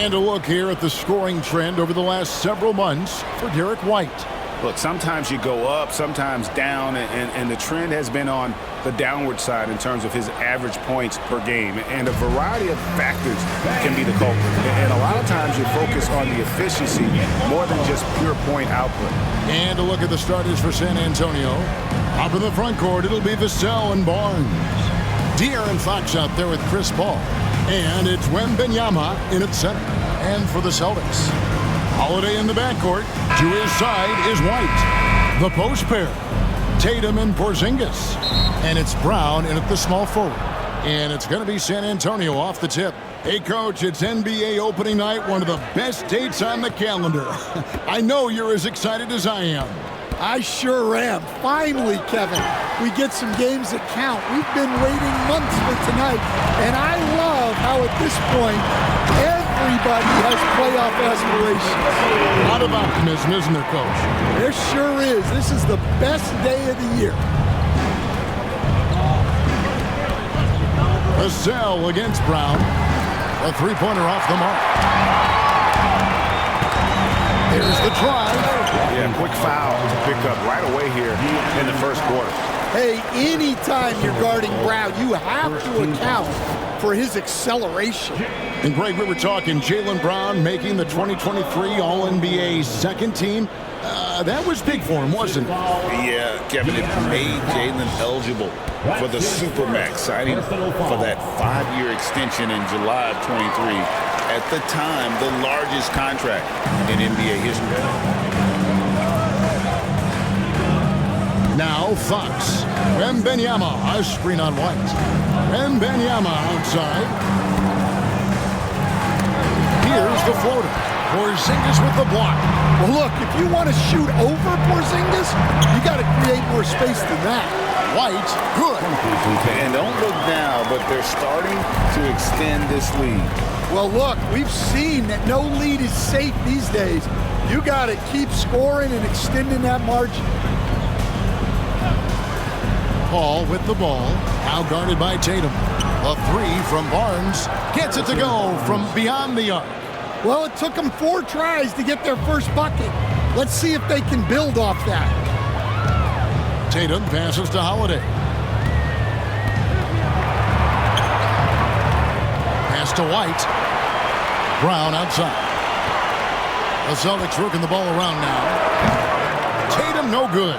And a look here at the scoring trend over the last several months for Derek White. Look, sometimes you go up, sometimes down, and the trend has been on the downward side in terms of his average points per game. And a variety of factors can be the culprit. And a lot of times you focus on the efficiency more than just pure point output. And a look at the starters for San Antonio. Up in the front court, it'll be Vassell and Barnes. De'Aaron Fox out there with Chris Paul. And it's Wembanyama in at center. And for the Celtics, Holiday in the backcourt. To his side is White. The post pair, Tatum and Porzingis. And it's Brown in at the small forward. And it's going to be San Antonio off the tip. Hey, Coach, it's NBA opening night, one of the best dates on the calendar. I know you're as excited as I am. I sure am. Finally, Kevin, we get some games that count. We've been waiting months for tonight, and I love how at this point, everybody has playoff aspirations. A lot of optimism, isn't there, Coach? There sure is. This is the best day of the year. Vassell against Brown. A three-pointer off the mark. Here's the try. Yeah, quick foul to pick up right away here in the first quarter. Hey, anytime you're guarding Brown, you have to account for his acceleration. And Greg, we were talking Jaylen Brown making the 2023 All-NBA second team. That was big for him, wasn't it? Yeah, Kevin, it made Jaylen eligible for the Supermax, signing for that 5-year extension in July of 23. At the time, the largest contract in NBA history. Now Fox. Wembanyama, a screen on White. Wembanyama outside. Here's the floater. Porzingis with the block. Well, look, if you want to shoot over Porzingis, you got to create more space than that. White, good. And don't look now, but they're starting to extend this lead. Well, look, we've seen that no lead is safe these days. You got to keep scoring and extending that margin. Paul with the ball, now guarded by Tatum. A three from Barnes, gets it to go from beyond the arc. Well, it took them 4 tries to get their first bucket. Let's see if they can build off that. Tatum passes to Holiday. Pass to White. Brown outside. The Celtics working the ball around now. Tatum no good.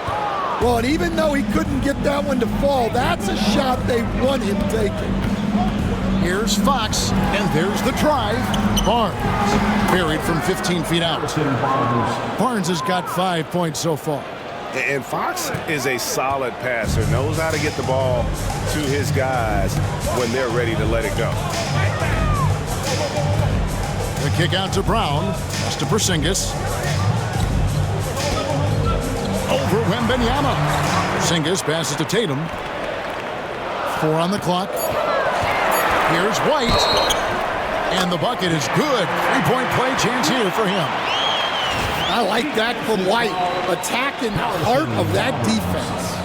Well, and even though he couldn't get that one to fall, that's a shot they want him taking. Here's Fox, and there's the drive. Barnes, buried from 15 feet out. Barnes has got 5 points so far. And Fox is a solid passer, knows how to get the ball to his guys when they're ready to let it go. The kick out to Brown, pass to Porzingis. Over Wembanyama. Porzingis passes to Tatum. 4 on the clock. Here's White. And the bucket is good. 3-point play chance here for him. I like that from White, attacking the heart of that defense.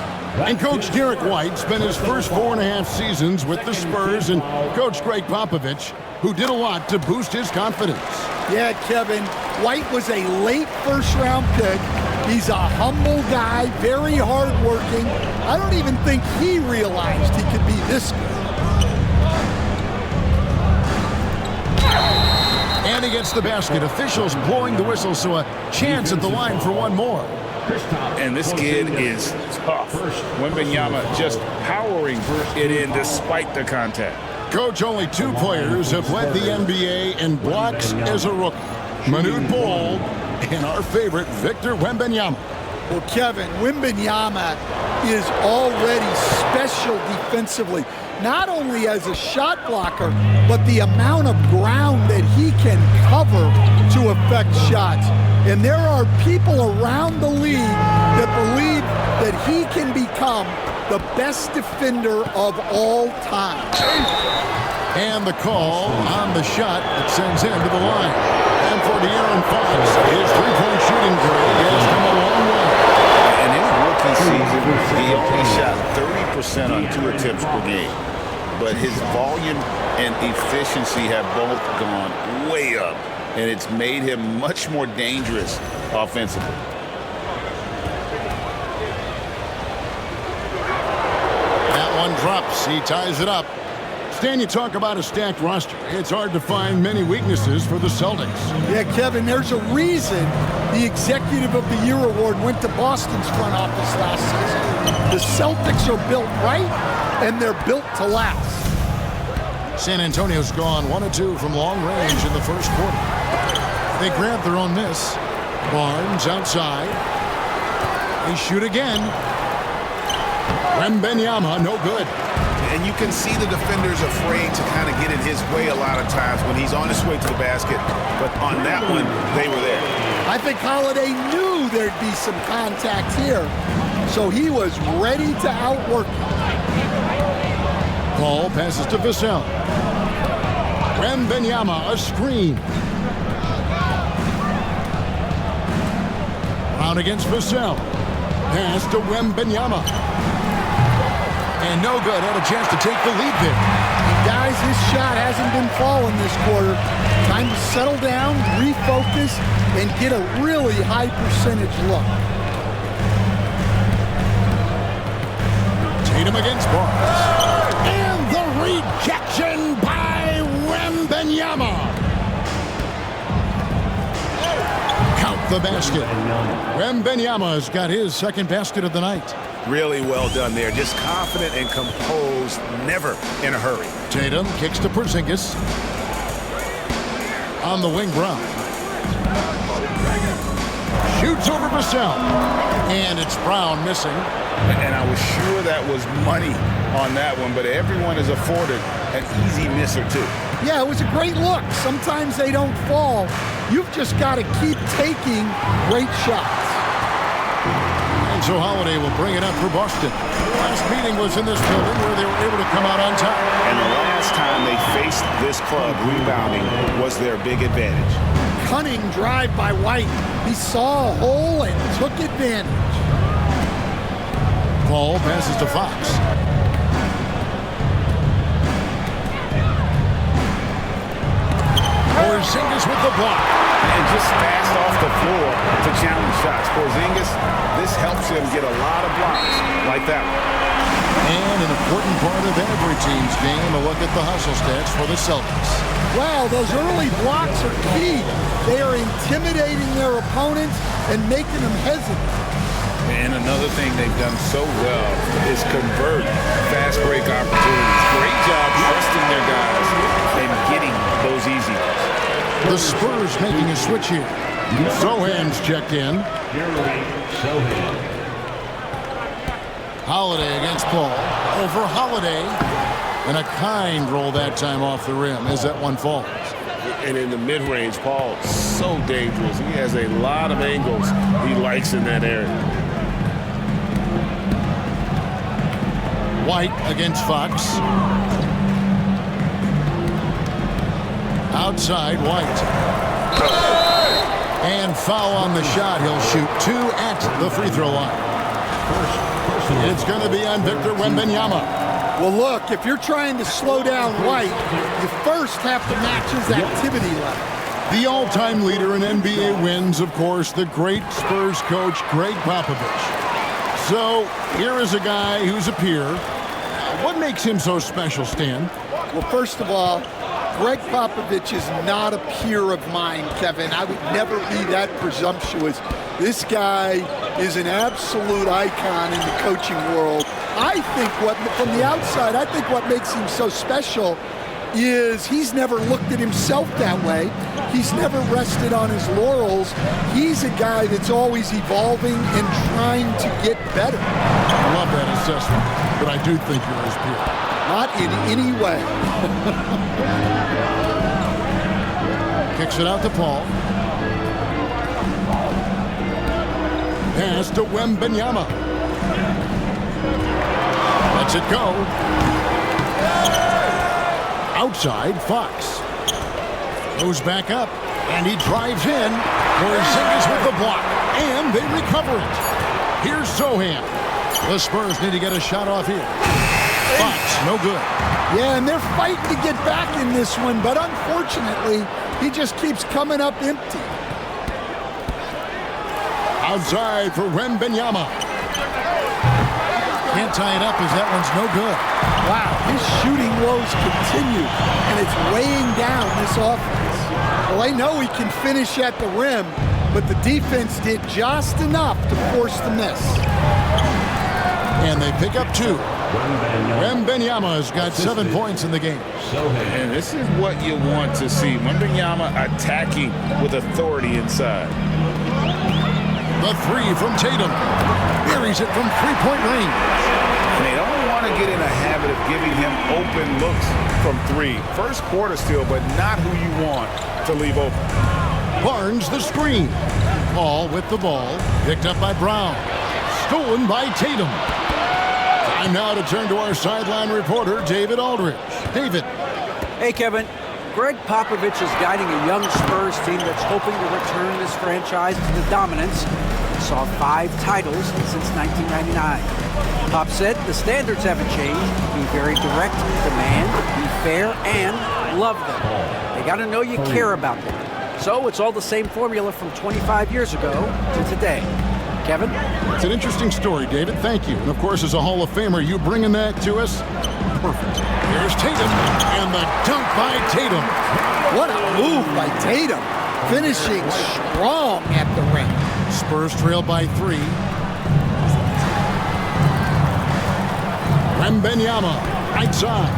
And Coach Derek White spent his first 4.5 seasons with the Spurs and Coach Greg Popovich, who did a lot to boost his confidence. Yeah, Kevin, White was a late first-round pick. He's a humble guy, very hardworking. I don't even think he realized he could be this good. And he gets the basket. Officials blowing the whistle, so a chance at the line for one more. And this kid is tough. Wembanyama just powering it in despite the contact. Coach, only 2 players have led the NBA in blocks as a rookie. Manute Bol and our favorite, Victor Wembanyama. Well, Kevin, Wembanyama is already special defensively, not only as a shot blocker, but the amount of ground that he can cover to affect shots. And there are people around the league that believe that he can become the best defender of all time. And the call on the shot that sends him to the line. And for De'Aaron Fox, his 3-point shooting grade has come a long way. In his rookie season, he only shot 30% on 2 attempts per game. but his volume and efficiency have both gone way up, and it's made him much more dangerous offensively. That one drops. He ties it up. Stan, you talk about a stacked roster. It's hard to find many weaknesses for the Celtics. Yeah, Kevin, there's a reason the Executive of the Year award went to Boston's front office last season. The Celtics are built right, and they're built to last. San Antonio's gone 1 of 2 from long range in the first quarter. They grab their own miss. Barnes outside. They shoot again. Wembanyama, no good. And you can see the defenders afraid to kind of get in his way a lot of times when he's on his way to the basket. But on that one, they were there. I think Holiday knew there'd be some contact here, so he was ready to outwork him. Ball passes to Vassell. Wembanyama, a screen. Brown against Vassell. Pass to Wembanyama. And no good. Had a chance to take the lead there. Guys, his shot hasn't been falling this quarter. Time to settle down, refocus, and get a really high percentage look. Tatum against Barnes. And the rejection by Wembanyama. Count the basket. Wembanyama's got his second basket of the night. Really well done there. Just confident and composed, never in a hurry. Tatum kicks to Porzingis. On the wing, Brown. Shoots over Vassell. And it's Brown missing. And I was sure that was money on that one, but everyone is afforded an easy miss or two. Yeah, it was a great look. Sometimes they don't fall. You've just got to keep taking great shots. And so Holiday will bring it up for Boston. The last meeting was in this building where they were able to come out on top. And the last time they faced this club, rebounding was their big advantage. Cunning drive by White. He saw a hole and took advantage. Ball passes to Fox. Porzingis with the block. And just fast off the floor to challenge shots. Porzingis, this helps him get a lot of blocks like that one. And an important part of every team's game, a look at the hustle stats for the Celtics. Wow, those early blocks are key. They are intimidating their opponents and making them hesitant. And another thing they've done so well is convert fast break opportunities. Great job trusting their guys and getting those easy ones. The Spurs making a switch here. Sohan's checked in. Holiday against Paul. Over Holiday. And a kind roll that time off the rim as that one falls. And in the mid-range, Paul, so dangerous. He has a lot of angles he likes in that area. White against Fox. Outside, White. And foul on the shot. He'll shoot 2 at the free throw line. It's going to be on Victor Wembanyama. Well, look, if you're trying to slow down White, you first have to match his activity level. The all-time leader in NBA wins, of course, the great Spurs coach, Greg Popovich. So here is a guy who's a peer. What makes him so special, Stan? Well, first of all, Greg Popovich is not a peer of mine, Kevin. I would never be that presumptuous. This guy is an absolute icon in the coaching world. I think from the outside, I think what makes him so special is he's never looked at himself that way. He's never rested on his laurels. He's a guy that's always evolving and trying to get better. I love that assessment, but I do think you're his peer. Not in any way. Kicks it out to Paul. Pass to Wembanyama. Lets it go. Outside, Fox. Goes back up, and he drives in. Porzingis with the block, and they recover it. Here's Sohan. The Spurs need to get a shot off here. Fox, no good. Yeah, and they're fighting to get back in this one, but unfortunately, he just keeps coming up empty. Outside for Wembanyama. Can't tie it up as that one's no good. Wow, his shooting woes continue, and it's weighing down this offense. Well, they know he can finish at the rim, but the defense did just enough to force the miss. And they pick up 2. Wembanyama's got 7 points in the game. And this is what you want to see. Wembanyama attacking with authority inside. The 3 from Tatum. Buries it from three-point range. And they don't want to get in a habit of giving him open looks from 3. First quarter still, but not who you want to leave open. Barnes the screen. Paul with the ball. Picked up by Brown. Stolen by Tatum. Time now to turn to our sideline reporter, David Aldridge. David. Hey, Kevin. Greg Popovich is guiding a young Spurs team that's hoping to return this franchise to the dominance that saw 5 titles since 1999. Pop said the standards haven't changed. Be very direct, demand, be fair, and love them. They got to know you care about them. So it's all the same formula from 25 years ago to today. Kevin? It's an interesting story, David. Thank you. And, of course, as a Hall of Famer, you bringing that to us? Perfect. Here's Tatum. And the dunk by Tatum. What a move by Tatum. Finishing strong at the rim. Spurs trail by 3. Wembanyama, right side.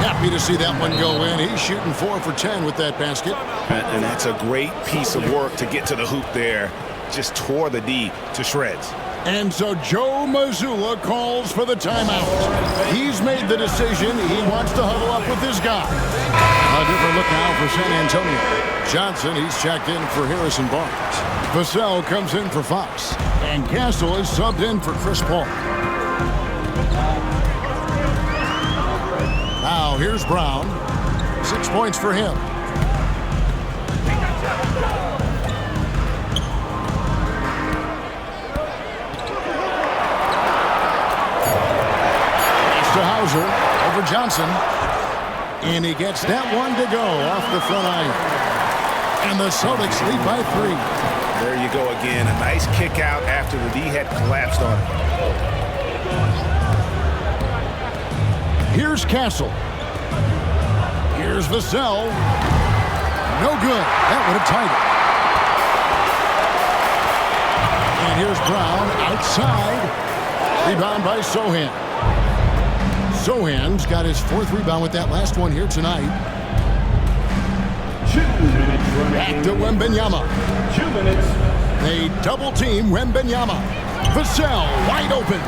Happy to see that one go in. He's shooting 4 for 10 with that basket. And that's a great piece of work to get to the hoop there. Just tore the D to shreds. And so Joe Mazzulla calls for the timeout. He's made the decision. He wants to huddle up with his guy. A different look now for San Antonio. Johnson, he's checked in for Harrison Barnes. Vassell comes in for Fox. And Castle is subbed in for Chris Paul. Now here's Brown. 6 points for him. Over Johnson, and he gets that one to go off the front iron. And the Celtics lead by 3. There you go again. A nice kick out after the D had collapsed on him. Here's Castle. Here's Vassell. No good. That would have tied it. And here's Brown outside. Rebound by Sohan. Sohan's got his 4th rebound with that last one here tonight. Back to Wembanyama. 2 minutes. They double team Wembanyama. Vassell wide open.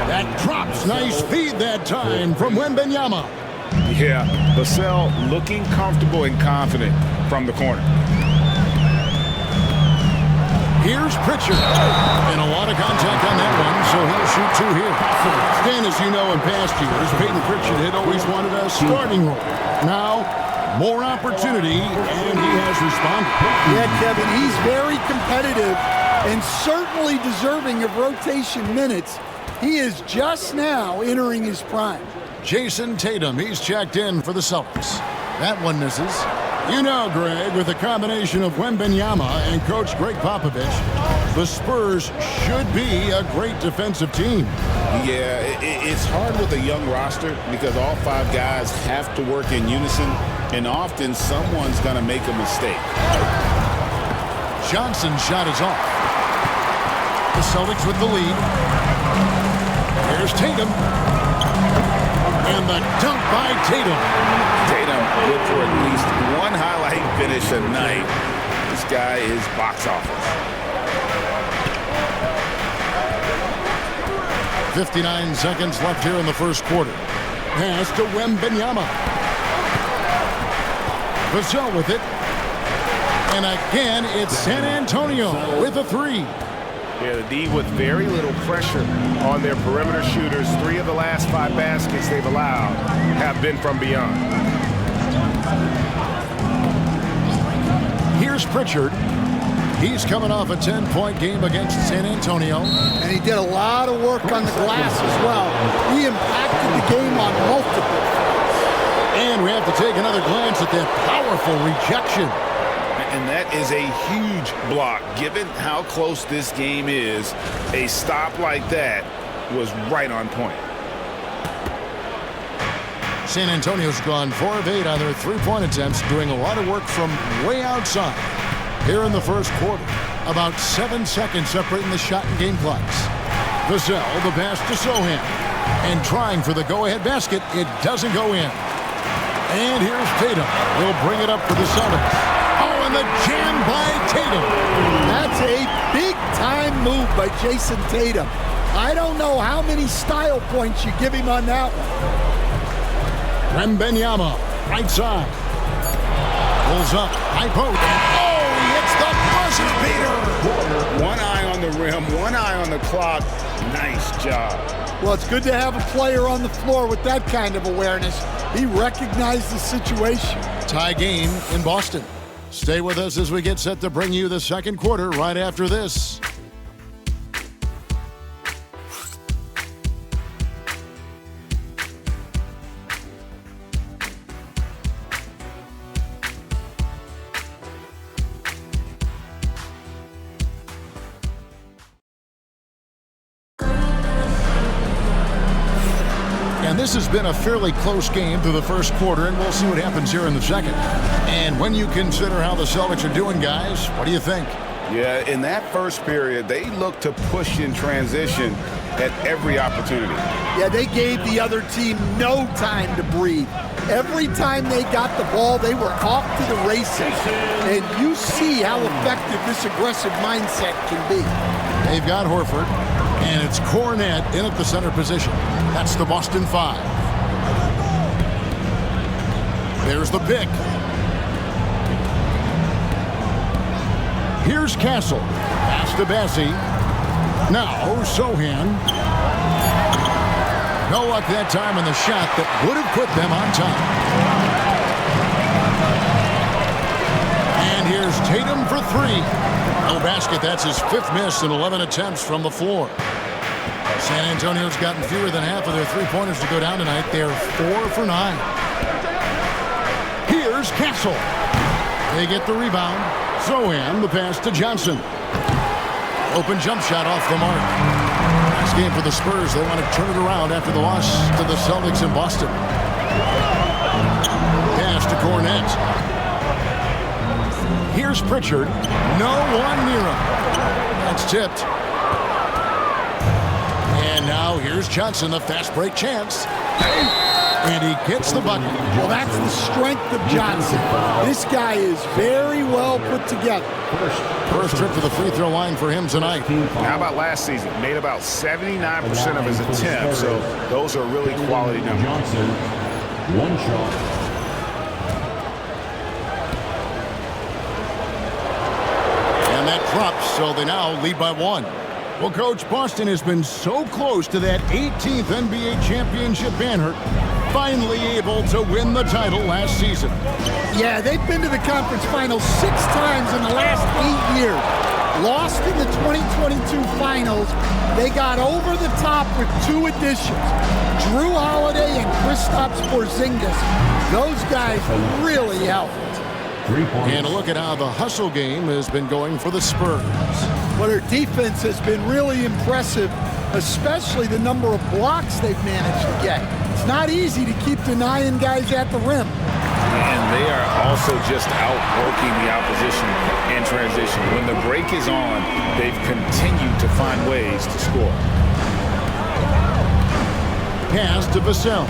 That drops. Nice feed that time from Wembanyama. Yeah, Vassell looking comfortable and confident from the corner. Here's Pritchard. And a lot of contact on that one, so he'll shoot 2 here. Stan, as you know, in past years, Peyton Pritchard had always wanted a starting role. Now, more opportunity, and he has responded. Yeah, Kevin, he's very competitive and certainly deserving of rotation minutes. He is just now entering his prime. Jason Tatum, he's checked in for the Celtics. That one misses. You know, Greg, with a combination of Wembanyama and Coach Greg Popovich, the Spurs should be a great defensive team. Yeah, it's hard with a young roster because all 5 guys have to work in unison, and often someone's going to make a mistake. Johnson's shot is off. The Celtics with the lead. Here's Tatum. And the dunk by Tatum. Tatum good for at least one highlight finish a night. This guy is box office. 59 seconds left here in the first quarter. Pass to Wembanyama. Vassell with it. And again, it's San Antonio with a 3. Yeah, the D with very little pressure on their perimeter shooters. 3 of the last 5 baskets they've allowed have been from beyond. Here's Pritchard. He's coming off a 10-point game against San Antonio. And he did a lot of work on the glass as well. He impacted the game on multiple fronts. And we have to take another glance at that powerful rejection. And that is a huge block. Given how close this game is, a stop like that was right on point. San Antonio's gone 4 of 8 on their three-point attempts, doing a lot of work from way outside. Here in the first quarter, about 7 seconds separating the shot and game clocks. Vassell, the pass to Sohan. And trying for the go-ahead basket, it doesn't go in. And here's Tatum. He'll bring it up for the Celtics. Oh, and the jam by Tatum. That's a big-time move by Jason Tatum. I don't know how many style points you give him on that one. Wembanyama, right side. Pulls up, high post. Oh, he hits the buzzer beater. One eye on the rim, one eye on the clock. Nice job. Well, it's good to have a player on the floor with that kind of awareness. He recognized the situation. Tie game in Boston. Stay with us as we get set to bring you the second quarter right after this. And this has been a fairly close game through the first quarter, and we'll see what happens here in the second. And when you consider how the Celtics are doing, guys, what do you think? Yeah, in that first period, they looked to push in transition at every opportunity. Yeah, they gave the other team no time to breathe. Every time they got the ball, they were off to the races. And you see how effective this aggressive mindset can be. They've got Horford, and it's Cornette in at the center position. That's the Boston 5. There's the pick. Here's Castle. Pass to Bassie. Now Sohan. No luck that time in the shot that would have put them on top. And here's Tatum for 3. No basket. That's his 5th miss in 11 attempts from the floor. San Antonio's gotten fewer than half of their three-pointers to go down tonight. They're 4 for 9. Here's Castle. They get the rebound. Sohan, the pass to Johnson. Open jump shot off the mark. Last game for the Spurs. They want to turn it around after the loss to the Celtics in Boston. Pass to Cornette. Here's Pritchard. No one near him. That's tipped. And now here's Johnson, the fast break chance. And he gets the bucket. Well, that's the strength of Johnson. This guy is very well put together. First trip to the free throw line for him tonight. How about last season? Made about 79% of his attempts, so those are really quality numbers. Johnson, 1 shot. And that drops, so they now lead by 1. Well, Coach, Boston has been so close to that 18th NBA championship banner, finally able to win the title last season. Yeah, they've been to the conference finals 6 times in the last 8 years. Lost in the 2022 finals. They got over the top with 2 additions. Drew Holiday and Kristaps Porzingis. Those guys really helped. 3 points. And a look at how the hustle game has been going for the Spurs. Well, their defense has been really impressive, especially the number of blocks they've managed to get. It's not easy to keep denying guys at the rim. And they are also just outworking the opposition in transition. When the break is on, they've continued to find ways to score. Pass to Vassell.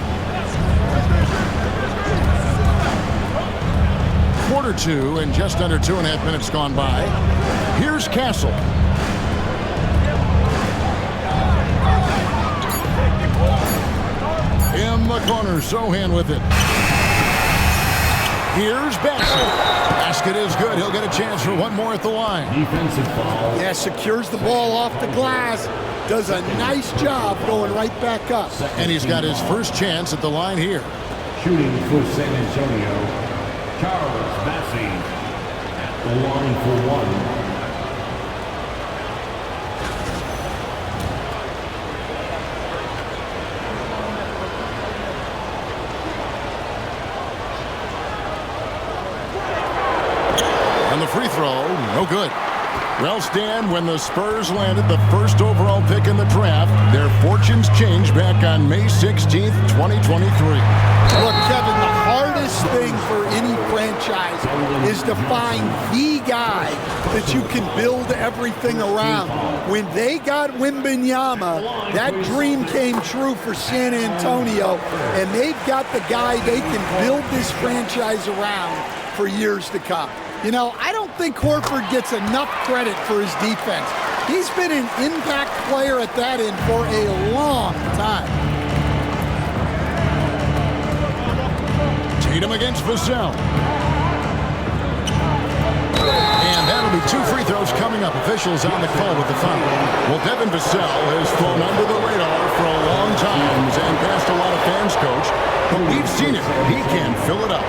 Quarter 2 and just under 2.5 minutes gone by. Here's Castle. In the corner, Sohan with it. Here's Basket. Basket is good. He'll get a chance for one more at the line. Defensive foul. Yeah, secures the ball off the glass. Does a nice job going right back up. And he's got his first chance at the line here. Shooting for San Antonio, Charles Bassie at the line for 1. free throw, no good. Well, Stan, when the Spurs landed the first overall pick in the draft, their fortunes changed back on May 16th, 2023. Look, Kevin, the hardest thing for any franchise is to find the guy that you can build everything around. When they got Wembanyama, that dream came true for San Antonio, and they've got the guy they can build this franchise around for years to come. You know, I don't think Horford gets enough credit for his defense. He's been an impact player at that end for a long time. Tatum against Vassell. And that'll be 2 free throws coming up. Officials on the call with the foul. Well, Devin Vassell has flown under the radar for a long time and passed a lot of fans, Coach. But we've seen it. He can fill it up.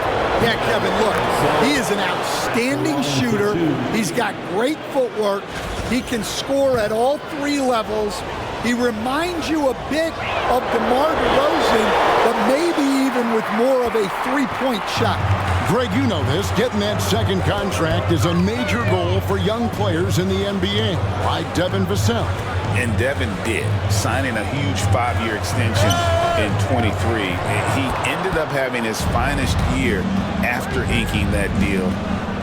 Yeah, Kevin, look, he is an outstanding shooter. He's got great footwork. He can score at all 3 levels. He reminds you a bit of DeMar DeRozan, but maybe even with more of a three-point shot. Greg, you know this. Getting that second contract is a major goal for young players in the NBA, like Devin Vassell. And Devin did, signing a huge 5-year extension in 23. He ended up having his finest year after inking that deal.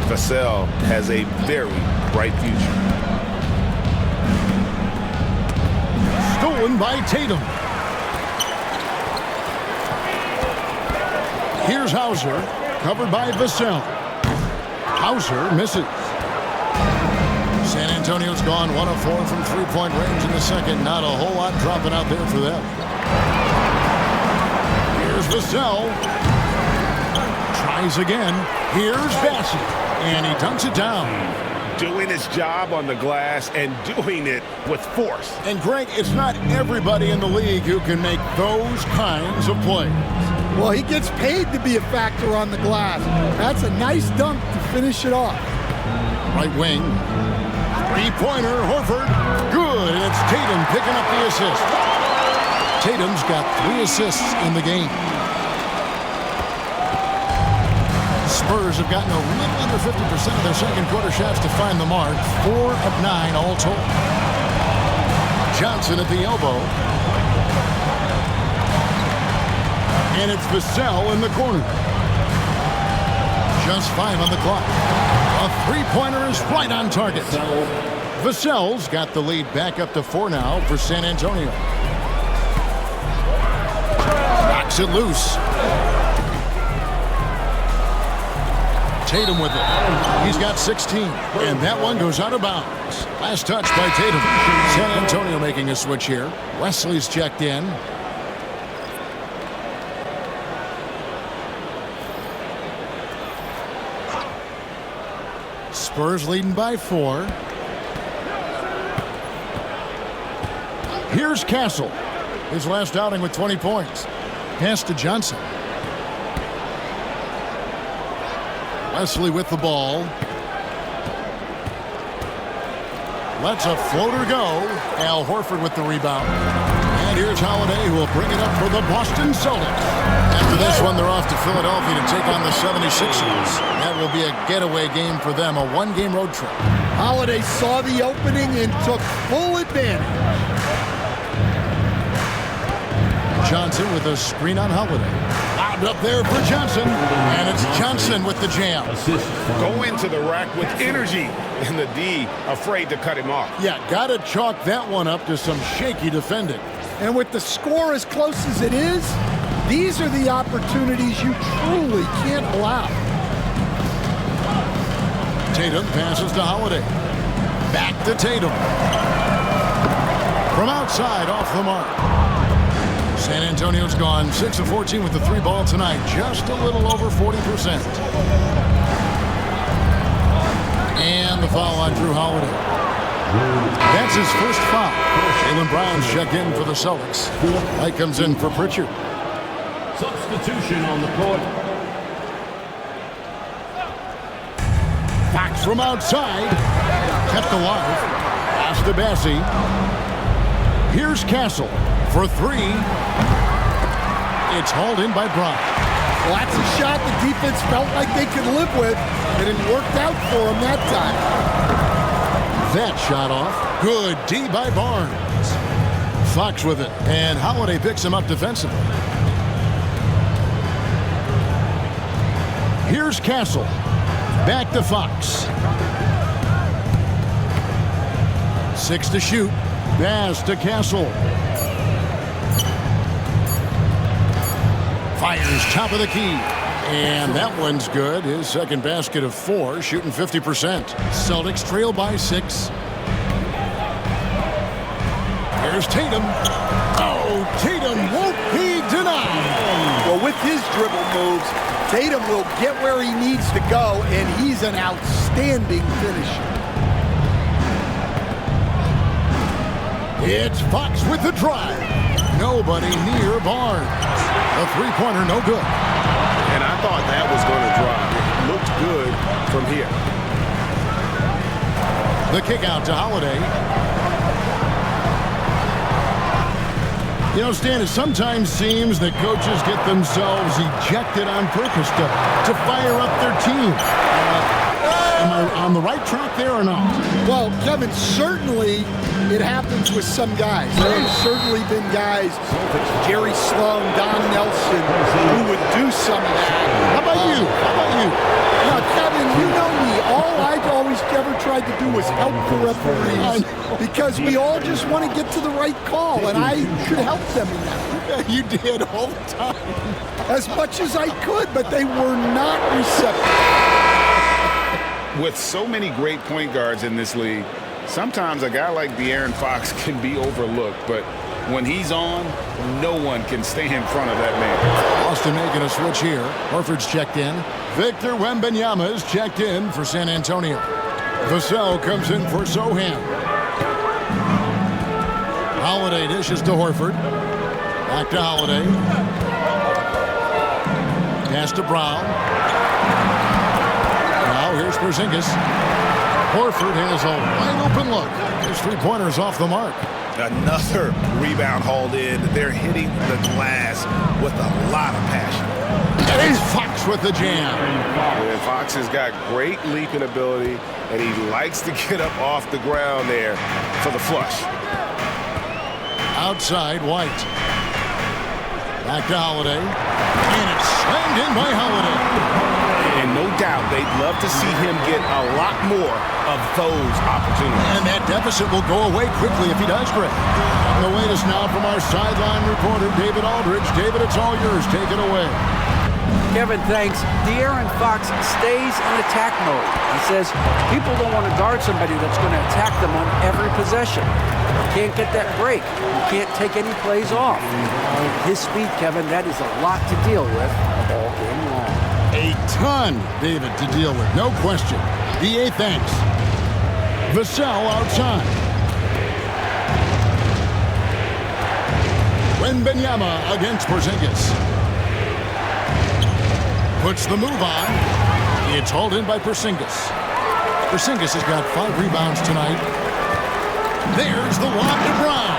Vassell has a very bright future. Stolen by Tatum. Here's Hauser, covered by Vassell. Hauser misses. San Antonio's gone 1 of 4 from three-point range in the second. Not a whole lot dropping out there for them. Here's Vassell. Tries again. Here's Bassett. And he dunks it down. Doing his job on the glass and doing it with force. And Greg, it's not everybody in the league who can make those kinds of plays. Well, he gets paid to be a factor on the glass. That's a nice dunk to finish it off. Right wing. Three-pointer, Horford. Good, and it's Tatum picking up the assist. Tatum's got 3 assists in the game. Spurs have gotten a little under 50% of their second quarter shots to find the mark. 4 of 9 all told. Johnson at the elbow. And it's Vassell in the corner. Just 5 on the clock. A three-pointer is right on target. Vassell's got the lead back up to 4 now for San Antonio. Knocks it loose. Tatum with it. He's got 16. And that one goes out of bounds. Last touch by Tatum. San Antonio making a switch here. Wesley's checked in. Spurs leading by 4. Here's Castle. His last outing with 20 points. Pass to Johnson. Wesley with the ball. Lets a floater go. Al Horford with the rebound. And here's Holiday, who will bring it up for the Boston Celtics. After this one, they're off to Philadelphia to take on the 76ers. That will be a getaway game for them, a 1-game road trip. Holiday saw the opening and took full advantage. Johnson with a screen on Holiday. Lobbed up there for Johnson. And it's Johnson with the jam. Go into the rack with energy. And the D afraid to cut him off. Yeah, got to chalk that one up to some shaky defending. And with the score as close as it is, these are the opportunities you truly can't allow. Tatum passes to Holiday. Back to Tatum. From outside, off the mark. San Antonio's gone 6 of 14 with the 3 ball tonight. Just a little over 40%. And the foul on Drew Holiday. That's his first foul. Jaylen Brown's checked in for the Celtics. Light comes in for Pritchard. Substitution on the court. Fox from outside. Kept alive. Pass to Bassey. Here's Castle for 3. It's hauled in by Brown. Well, that's a shot the defense felt like they could live with, and it worked out for them that time. That shot off. Good D by Barnes. Fox with it, and Holiday picks him up defensively. Here's Castle. Back to Fox. 6 to shoot. Pass to Castle. Fires top of the key. And that one's good. His second basket of 4, shooting 50%. Celtics trail by 6. Here's Tatum. Oh, Tatum won't be denied. Well, with his dribble moves, Tatum will get where he needs to go, and he's an outstanding finisher. It's Fox with the drive. Nobody near Barnes. A three-pointer, no good. And I thought that was going to drop. It looked good from here. The kick out to Holiday. You know, Stan, it sometimes seems that coaches get themselves ejected on purpose to fire up their team. Am I on the right track there or not? Well, Kevin, certainly it happens with some guys. There have certainly been guys, Jerry Sloan, Don Nelson, who would do some of that. How about you? How about you? Now, Kevin, you know me. All I've always ever tried to do was help the referees because we all just want to get to the right call, and I could help them in that. You did all the time. As much as I could, but they were not receptive. With so many great point guards in this league, sometimes a guy like De'Aaron Fox can be overlooked, but when he's on, no one can stay in front of that man. Boston making a switch here. Horford's checked in. Victor Wembanyama is checked in for San Antonio. Vassell comes in for Sohan. Holiday dishes to Horford. Back to Holiday. Pass to Brown. Now here's Porzingis. Horford has a wide open look. His three-pointer's off the mark. Another rebound hauled in. They're hitting the glass with a lot of passion. There's Fox with the jam. And Fox has got great leaping ability, and he likes to get up off the ground there for the flush. Outside, White. Back to Holiday. And it's slammed in by Holiday. And no doubt they'd love to see him get a lot more of those opportunities. And that deficit will go away quickly if he does, Greg. The latest now from our sideline reporter, David Aldridge. David, it's all yours. Take it away. Kevin, thanks. De'Aaron Fox stays in attack mode. He says people don't want to guard somebody that's going to attack them on every possession. You can't get that break. You can't take any plays off. His speed, Kevin, that is a lot to deal with all game long. A ton, David, to deal with. No question. DA, thanks. Vassell outside. Wembanyama against Porzingis. Puts the move on. It's hauled in by Porzingis. Porzingis has got 5 rebounds tonight. There's the lob to Brown.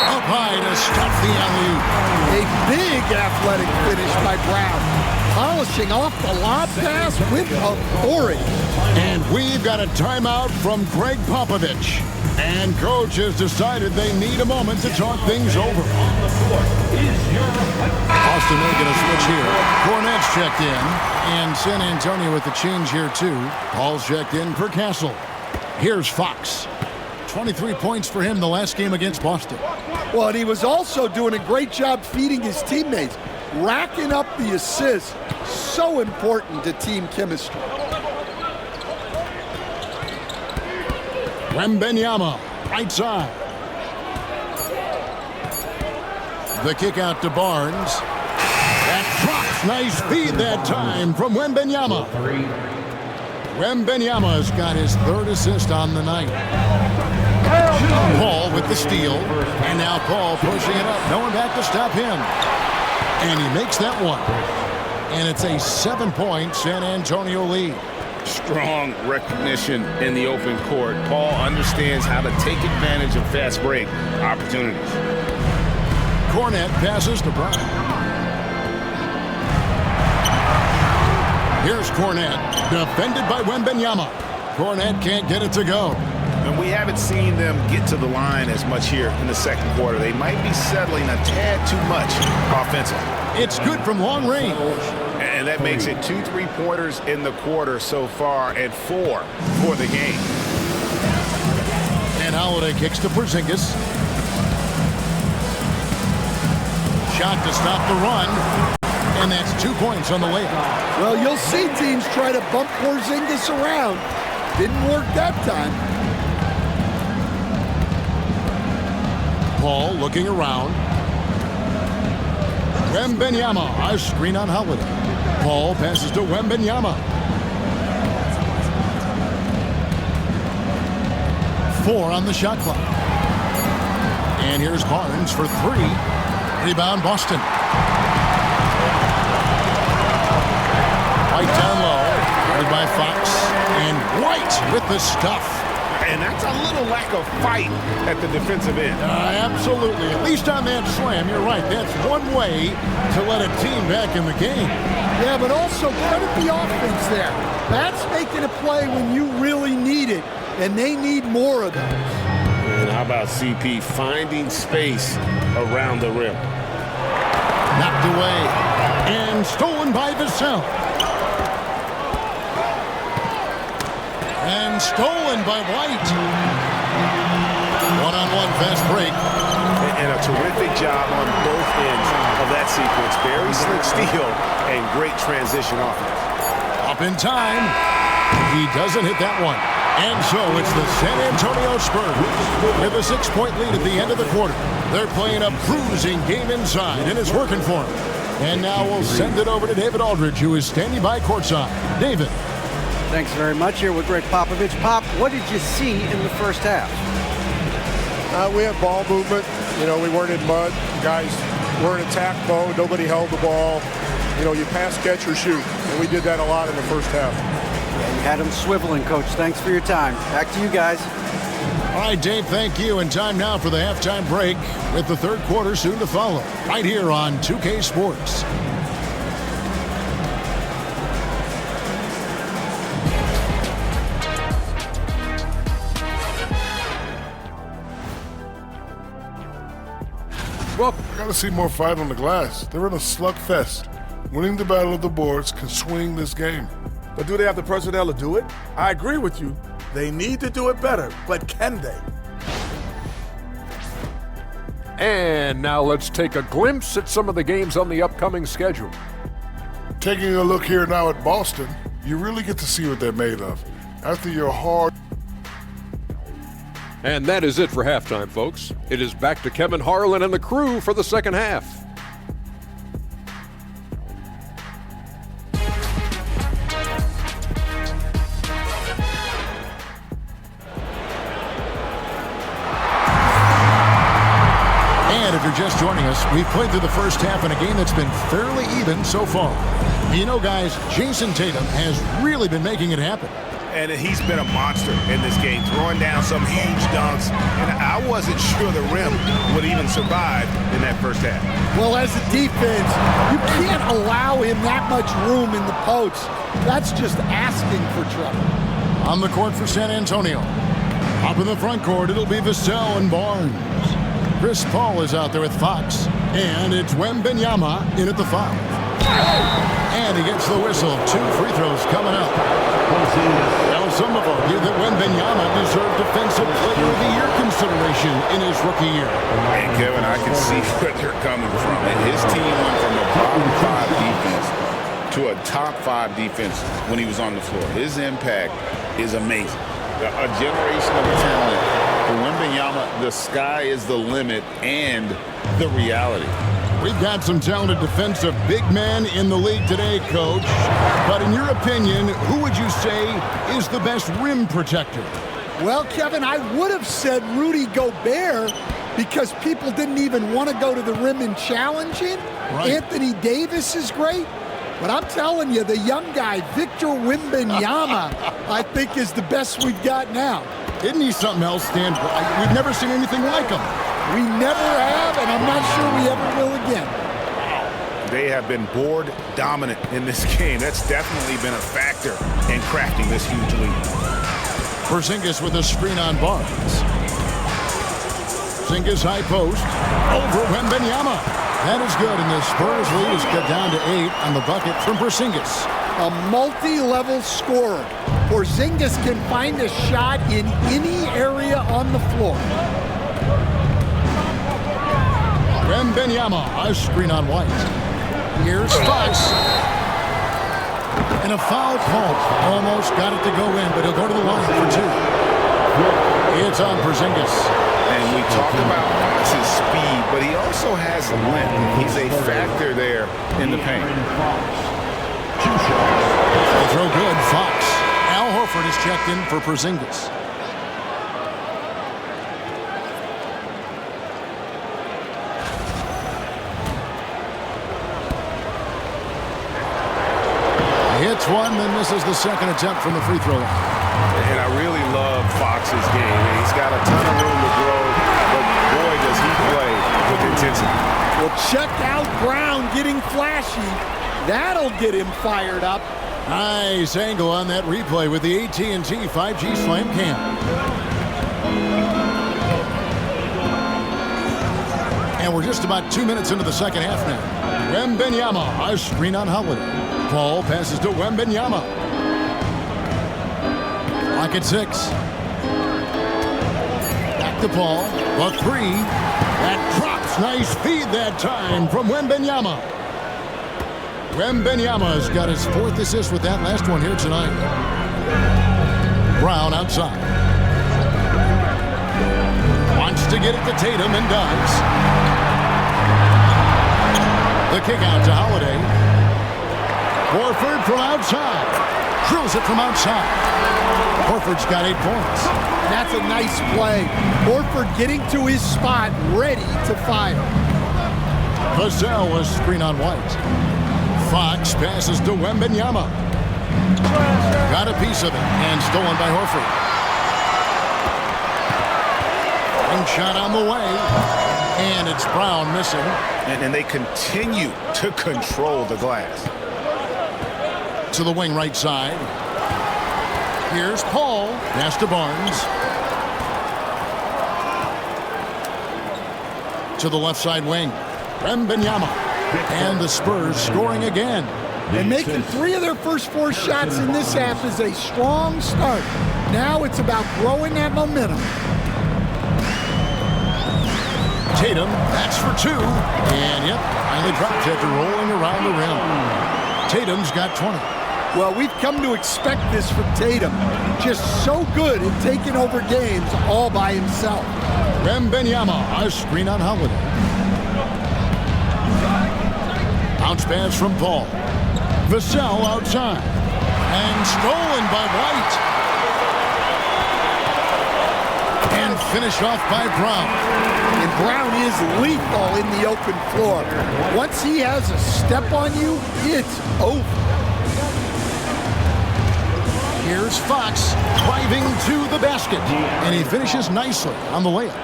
Up high to stuff the alley-oop. A big athletic finish by Brown. Polishing off the lob pass with authority. And we've got a timeout from Greg Popovich. And coach has decided they need a moment to talk things over. Boston making a switch here. Cornette's checked in. And San Antonio with the change here too. Paul's checked in for Castle. Here's Fox. 23 points for him the last game against Boston. Well, and he was also doing a great job feeding his teammates. Racking up the assists. So important to team chemistry. Wembanyama, right side. The kick out to Barnes. That drops. Nice feed that time from Wembanyama. Wembanyama's got his 3rd assist on the night. Paul with the steal. And now Paul pushing it up. No one back to stop him. And he makes that one. And it's a 7-point San Antonio lead. Strong recognition in the open court. Paul understands how to take advantage of fast break opportunities. Cornette passes to Brown. Here's Cornette, defended by Wembanyama. Cornette can't get it to go. And we haven't seen them get to the line as much here in the second quarter. They might be settling a tad too much offensively. It's good from long range. And that makes it 2 3-pointers in the quarter so far and 4 for the game. And Holiday kicks to Porzingis. Shot to stop the run. And that's 2 points on the layup. Well, you'll see teams try to bump Porzingis around. Didn't work that time. Paul looking around. Wembanyama, a screen on Holiday. Paul passes to Wembanyama. 4 on the shot clock. And here's Barnes for 3. Rebound Boston. White down low, guarded by Fox. And White with the stuff. And that's a little lack of fight at the defensive end. Absolutely. At least on that slam, you're right. That's one way to let a team back in the game. Yeah, but also credit the offense there. That's making a play when you really need it, and they need more of those. And how about CP finding space around the rim? Knocked away and stolen by Vassell. And stolen by White. One-on-one fast break. And a terrific job on both ends of that sequence. Very slick steal and great transition offense. Up in time. He doesn't hit that one. And so it's the San Antonio Spurs with a 6-point lead at the end of the quarter. They're playing a bruising game inside, and it's working for them. And now we'll send it over to David Aldridge, who is standing by courtside. David. Thanks very much. Here with Greg Popovich. Pop, what did you see in the first half? We had ball movement. You know, we weren't in mud. Guys were in attack mode. Nobody held the ball. You know, you pass, catch, or shoot. And we did that a lot in the first half. Yeah, you had them swiveling, Coach. Thanks for your time. Back to you guys. All right, Dave, thank you. And time now for the halftime break with the third quarter soon to follow. Right here on 2K Sports. Well, I gotta see more fight on the glass. They're in a slugfest. Winning the battle of the boards can swing this game. But do they have the personnel to do it? I agree with you. They need to do it better, but can they? And now let's take a glimpse at some of the games on the upcoming schedule. Taking a look here now at Boston, you really get to see what they're made of. After your hard... And that is it for halftime, folks. It is back to Kevin Harlan and the crew for the second half. And if you're just joining us, we've played through the first half in a game that's been fairly even so far. You know, guys, Jason Tatum has really been making it happen. And he's been a monster in this game, throwing down some huge dunks. And I wasn't sure the rim would even survive in that first half. Well, as a defense, you can't allow him that much room in the post. That's just asking for trouble. On the court for San Antonio. Up in the front court, it'll be Vassell and Barnes. Chris Paul is out there with Fox. And it's Wembanyama in at the 5. And he gets the whistle. 2 free throws coming up. Now, some have argued that Wembanyama deserved Defensive Player of the Year consideration in his rookie year. And Kevin, I can see where they're coming from. And his team went from a bottom 5 defense to a top 5 defense when he was on the floor. His impact is amazing. A generation of talent. For Wembanyama, the sky is the limit and the reality. We've got some talented defensive big men in the league today, Coach. But in your opinion, who would you say is the best rim protector? Well, Kevin, I would have said Rudy Gobert because people didn't even want to go to the rim and challenge him. Right. Anthony Davis is great. But I'm telling you, the young guy, Victor Wembanyama, I think is the best we've got now. Isn't he something else, Stan? We've never seen anything like him. We never have, and I'm not sure we ever will again. they have been board dominant in this game. That's definitely been a factor in crafting this huge lead. Porzingis with a screen on Barnes. Porzingis high post over Wembanyama. That is good, and the Spurs lead is cut down to 8 on the bucket from Porzingis. A multi-level scorer. Porzingis can find a shot in any area on the floor. Wembanyama, a screen on White. Here's Fox. And a foul call. Almost got it to go in, but he'll go to the line for 2. It's on Porzingis. And we talk about Fox's speed, but he also has length. He's a factor there in the paint. The throw good, Fox. Al Horford is checked in for Porzingis. Hits one, then misses the second attempt from the free throw line. And I really love Fox's game. He's got a ton of room to grow, but boy, does he play with intensity. Well, check out Brown getting flashy. That'll get him fired up. Nice angle on that replay with the AT&T 5G Slam Cam. And we're just about 2 minutes into the second half now. Wembanyama, a screen on Holiday. Paul passes to Wembanyama. Lock at 6. Back to Paul. The 3. That drops. Nice feed that time from Wembanyama. Wembanyama's got his 4th assist with that last one here tonight. Brown outside. Wants to get it to Tatum and does. The kick out to Holiday. Horford from outside. Drills it from outside. Horford's got 8 points. That's a nice play. Horford getting to his spot, ready to fire. Vassell was screen on White. Fox passes to Wembanyama. Got a piece of it and stolen by Horford. One shot on the way. And it's Brown missing. And they continue to control the glass. To the wing right side. Here's Paul. Pass to Barnes. To the left side wing. Wembanyama. And the Spurs scoring again. And making 3 of their first 4 shots in this half is a strong start. Now it's about growing that momentum. Tatum, that's for 2. And yep, finally dropped after rolling around the rim. Tatum's got 20. Well, we've come to expect this from Tatum. Just so good at taking over games all by himself. Wembanyama, a screen on Holiday. Bounce pass from Paul. Vassell outside. And stolen by White. And finished off by Brown. And Brown is lethal in the open floor. Once he has a step on you, it's over. Here's Fox driving to the basket. And he finishes nicely on the layup.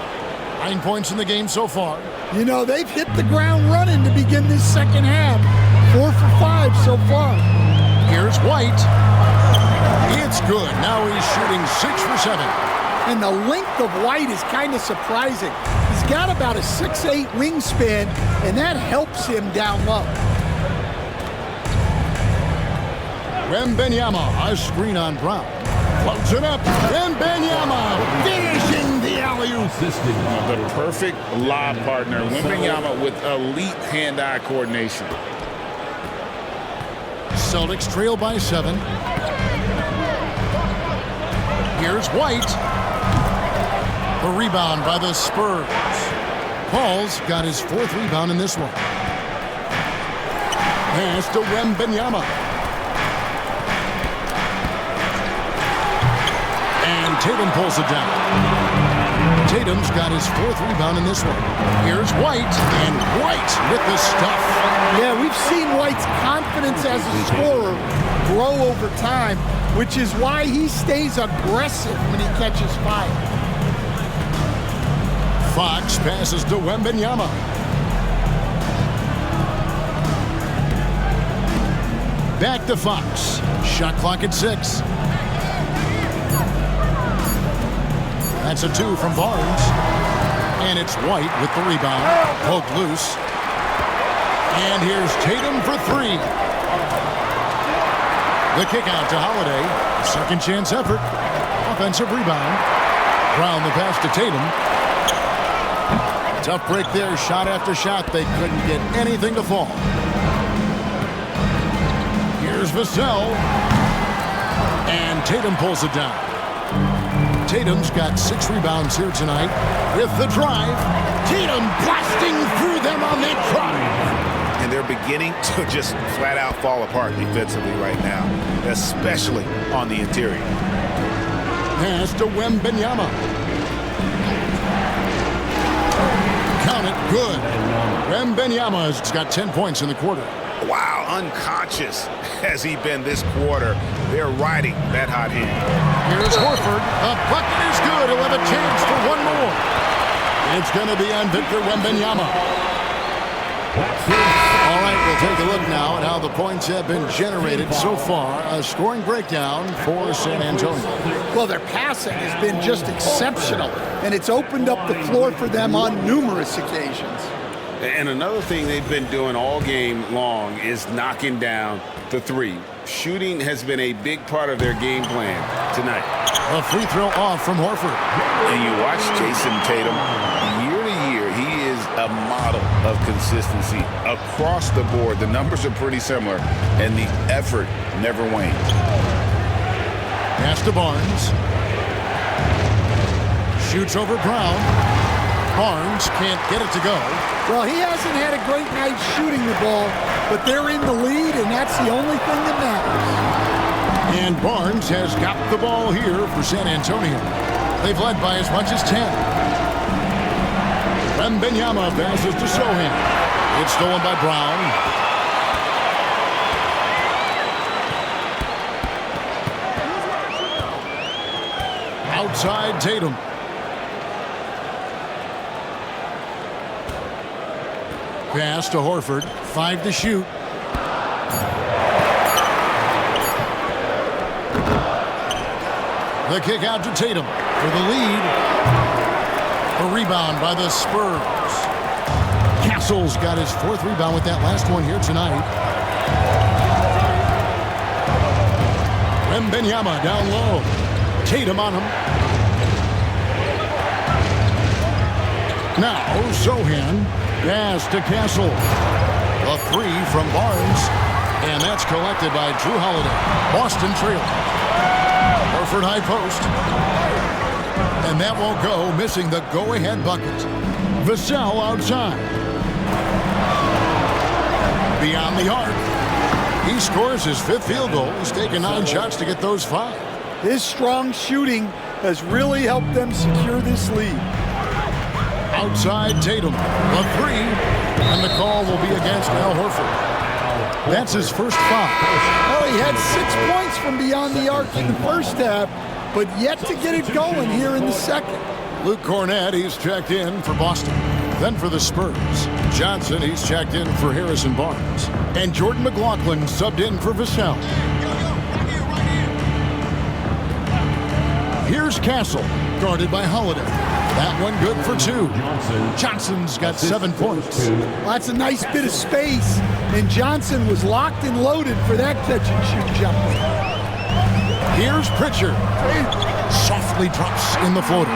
9 points in the game so far. You know, they've hit the ground running to begin this second half. 4 for 5 so far. Here's White. It's good. Now he's shooting 6 for 7. And the length of White is kind of surprising. He's got about a 6'8" wingspan, and that helps him down low. Wembanyama, a screen on Brown. Floats it up. Wembanyama finishing the alley-oop. The perfect lob partner. Wembanyama with elite hand-eye coordination. Celtics trail by 7. Here's White. The rebound by the Spurs. Paul's got his 4th rebound in this one. Pass to Wembanyama. And Tatum pulls it down. Tatum's got his 4th rebound in this one. Here's White, and White with the stuff. Yeah, we've seen White's confidence as a scorer grow over time, which is why he stays aggressive when he catches fire. Fox passes to Wembanyama. Back to Fox. Shot clock at 6. That's a 2 from Barnes. And it's White with the rebound. Poked loose. And here's Tatum for 3. The kick out to Holiday. Second chance effort. Offensive rebound. Brown the pass to Tatum. Tough break there. Shot after shot. They couldn't get anything to fall. Here's Vassell. And Tatum pulls it down. Tatum's got 6 rebounds here tonight with the drive. Tatum blasting through them on that drive. And they're beginning to just flat out fall apart defensively right now, especially on the interior. Pass to Wembanyama. Count it, good. Wembanyama's got 10 points in the quarter. Wow, unconscious has he been this quarter. They're riding that hot hand. Here's Horford. A bucket is good. He'll have a chance for one more. It's going to be on Victor Wembanyama. All right, we'll take a look now at how the points have been generated so far. A scoring breakdown for San Antonio. Well, their passing has been just exceptional, and it's opened up the floor for them on numerous occasions. And another thing they've been doing all game long is knocking down the 3. Shooting has been a big part of their game plan tonight. A free throw off from Horford. And you watch Jason Tatum, year to year, he is a model of consistency across the board. The numbers are pretty similar, and the effort never wanes. Pass to Barnes. Shoots over Brown. Barnes can't get it to go. Well, he hasn't had a great night shooting the ball, but they're in the lead, and that's the only thing that matters. And Barnes has got the ball here for San Antonio. They've led by as much as 10. Wembanyama passes to Sohan. It's stolen by Brown. Outside Tatum. Pass to Horford. 5 to shoot. The kick out to Tatum for the lead. A rebound by the Spurs. Castle's got his 4th rebound with that last one here tonight. Wembanyama down low. Tatum on him. Now Sohan. Pass to Castle. A 3 from Barnes. And that's collected by Drew Holiday. Boston trail. Horford high post. And that won't go, missing the go-ahead bucket. Vassell outside. Beyond the arc. He scores his 5th field goal. He's taken 9 shots to get those 5. His strong shooting has really helped them secure this lead. Outside Tatum, a 3, and the call will be against Al Horford. That's his first foul. Well, he had 6 points from beyond the arc in the first half, but yet to get it going here in the second. Luke Cornett, he's checked in for Boston. Then for the Spurs, Johnson, he's checked in for Harrison Barnes. And Jordan McLaughlin subbed in for Vassell. Here's Castle, guarded by Holiday. That one good for 2. Johnson's got 7 points. Well, that's a nice bit of space, and Johnson was locked and loaded for that catch-and-shoot jumper. Here's Pritchard. Softly drops in the floater.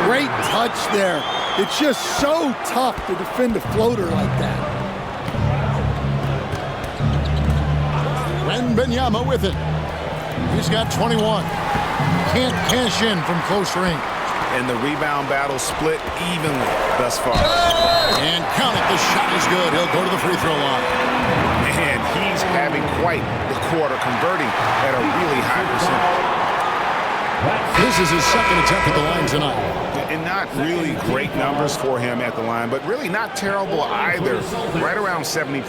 Great touch there. It's just so tough to defend a floater like that. Wembanyama with it. He's got 21. Can't cash in from close range. And the rebound battle split evenly thus far. And count it, the shot is good. He'll go to the free throw line. And he's having quite the quarter, converting at a really high percentage. This is his 2nd attempt at the line tonight. And not really great numbers for him at the line, but really not terrible either. Right around 70%.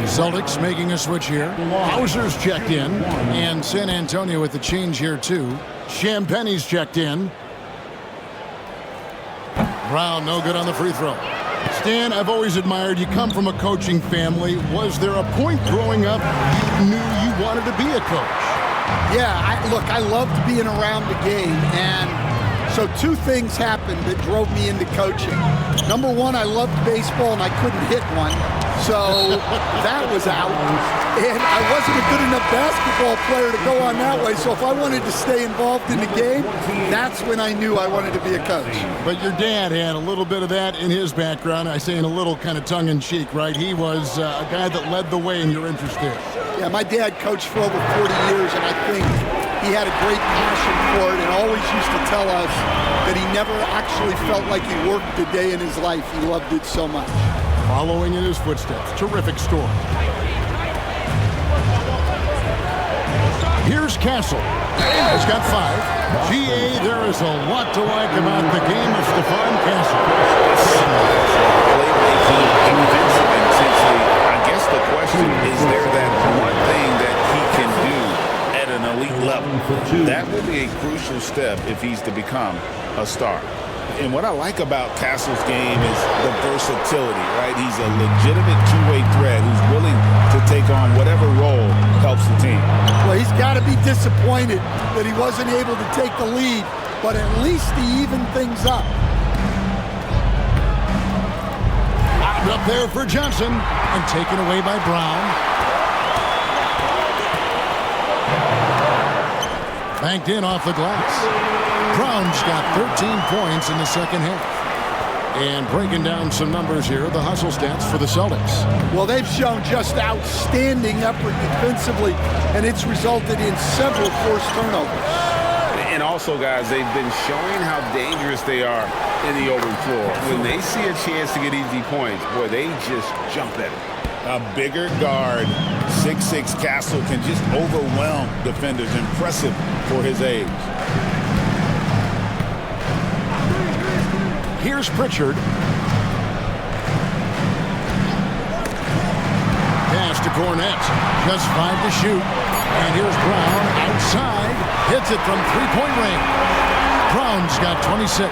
Celtics making a switch here. Hauser's checked in. And San Antonio with the change here too. Champagne's checked in. Brown no good on the free throw. Stan, I've always admired you. Come from a coaching family. Was there a point growing up you knew you wanted to be a coach? Yeah, I loved being around the game, and so two things happened that drove me into coaching. Number one, I loved baseball, and I couldn't hit one, so that was out. And I wasn't a good enough basketball player to go on that way, so if I wanted to stay involved in the game, that's when I knew I wanted to be a coach. But your dad had a little bit of that in his background. I say in a little kind of tongue-in-cheek, right? He was a guy that led the way in your interest there. Yeah, my dad coached for over 40 years, and I think he had a great passion for it and always used to tell us that he never actually felt like he worked a day in his life. He loved it so much. Following in his footsteps. Terrific story. Here's Castle. He's got 5. GA, there is a lot to like about the game of Stephon Castle. Playmaking, defensive intensity. I guess the question is there that one thing that he can do at an elite level. That will be a crucial step if he's to become a star. And what I like about Castle's game is the versatility, right? He's a legitimate two-way threat who's willing to take on whatever role helps the team. Well, he's got to be disappointed that he wasn't able to take the lead, but at least he evened things up. Up there for Johnson and taken away by Brown. Banked in off the glass. Brown's got 13 points in the second half. And breaking down some numbers here, the hustle stats for the Celtics. Well, they've shown just outstanding effort defensively, and it's resulted in several forced turnovers. And also, guys, they've been showing how dangerous they are in the open floor. When they see a chance to get easy points, boy, they just jump at it. A bigger guard, 6'6" Castle can just overwhelm defenders. Impressive for his age. Here's Pritchard. Pass to Cornett. Just 5 to shoot. And here's Brown outside. Hits it from three-point range. Brown's got 26.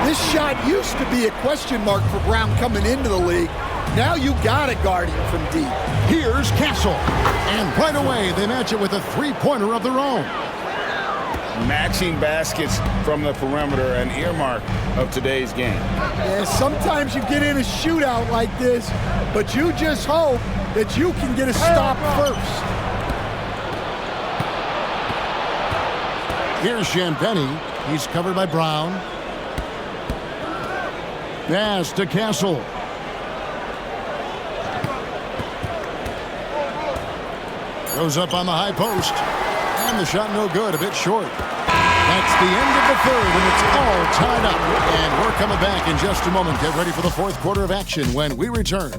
This shot used to be a question mark for Brown coming into the league. Now you got to guard him from deep. Here's Castle. And right away, they match it with a three-pointer of their own. Matching baskets from the perimeter, an earmark of today's game. Yeah, sometimes you get in a shootout like this, but you just hope that you can get a stop first. Here's Champagny. He's covered by Brown. Pass to Castle. Goes up on the high post. And the shot no good, a bit short. That's the end of the third, and it's all tied up. And we're coming back in just a moment. Get ready for the fourth quarter of action when we return.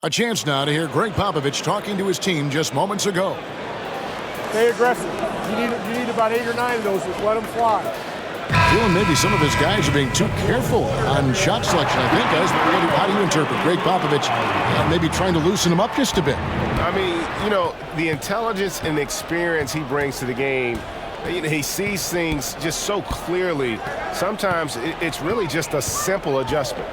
A chance now to hear Greg Popovich talking to his team just moments ago. Stay aggressive. You need about 8 or 9 of those. Just let them fly. Feeling maybe some of his guys are being too careful on shot selection, I think, guys. How do you interpret Greg Popovich maybe trying to loosen them up just a bit? I mean, you know, the intelligence and the experience he brings to the game, you know, he sees things just so clearly. Sometimes it's really just a simple adjustment.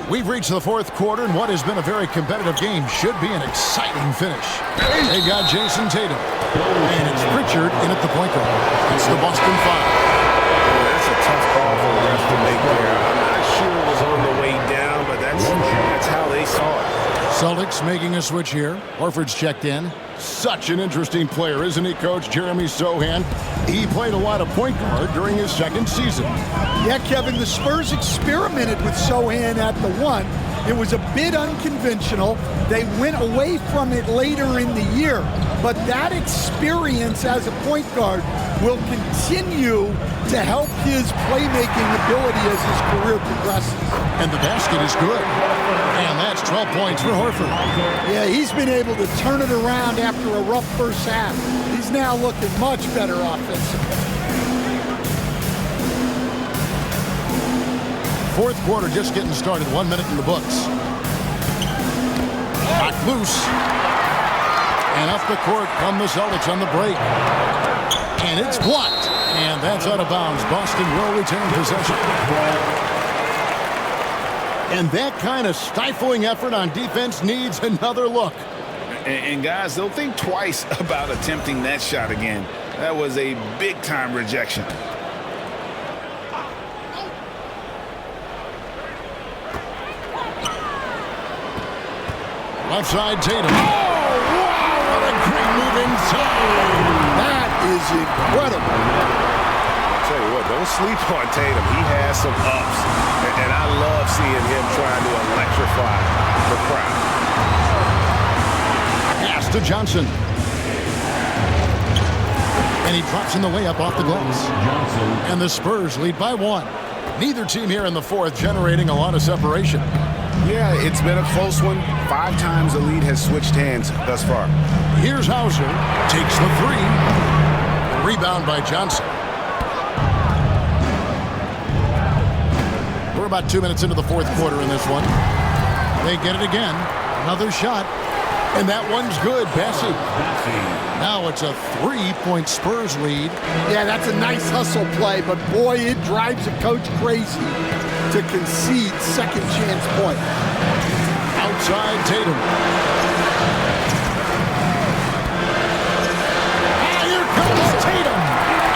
We've reached the fourth quarter, and what has been a very competitive game should be an exciting finish. They got Jason Tatum, and it's Pritchard in at the point guard. It's the Boston Five. That's a tough call for the ref to make there. I'm not sure it was on the way down, but that's how they saw it. Celtics making a switch here. Horford's checked in. Such an interesting player, isn't he, Coach? Jeremy Sohan. He played a lot of point guard during his second season. Yeah, Kevin, the Spurs experimented with Sohan at the 1. It was a bit unconventional. They went away from it later in the year. But that experience as a point guard will continue to help his playmaking ability as his career progresses. And the basket is good. And that's 12 points for Horford. Yeah, he's been able to turn it around after a rough first half. He's now looking much better offensively. Fourth quarter just getting started. 1 minute in the books. Knocked loose. And up the court come the Celtics on the break. And it's blocked. And that's out of bounds. Boston will retain possession. And that kind of stifling effort on defense needs another look. And guys, they'll think twice about attempting that shot again. That was a big-time rejection. Left side, Tatum. Oh, wow, what a great move inside. That is incredible. I'll tell you what, don't sleep on Tatum. He has some ups, and I love seeing him trying to electrify the crowd. Pass to Johnson. And he drops in the layup off the glass. And the Spurs lead by 1. Neither team here in the fourth generating a lot of separation. Yeah, it's been a close one. 5 times the lead has switched hands thus far. Here's Hauser. Takes the 3. Rebound by Johnson. We're about 2 minutes into the fourth quarter in this one. They get it again. Another shot. And that one's good. Bessie. Now it's a 3-point Spurs lead. Yeah, that's a nice hustle play, but boy, it drives a coach crazy to concede second chance point. Outside Tatum. And here comes Tatum.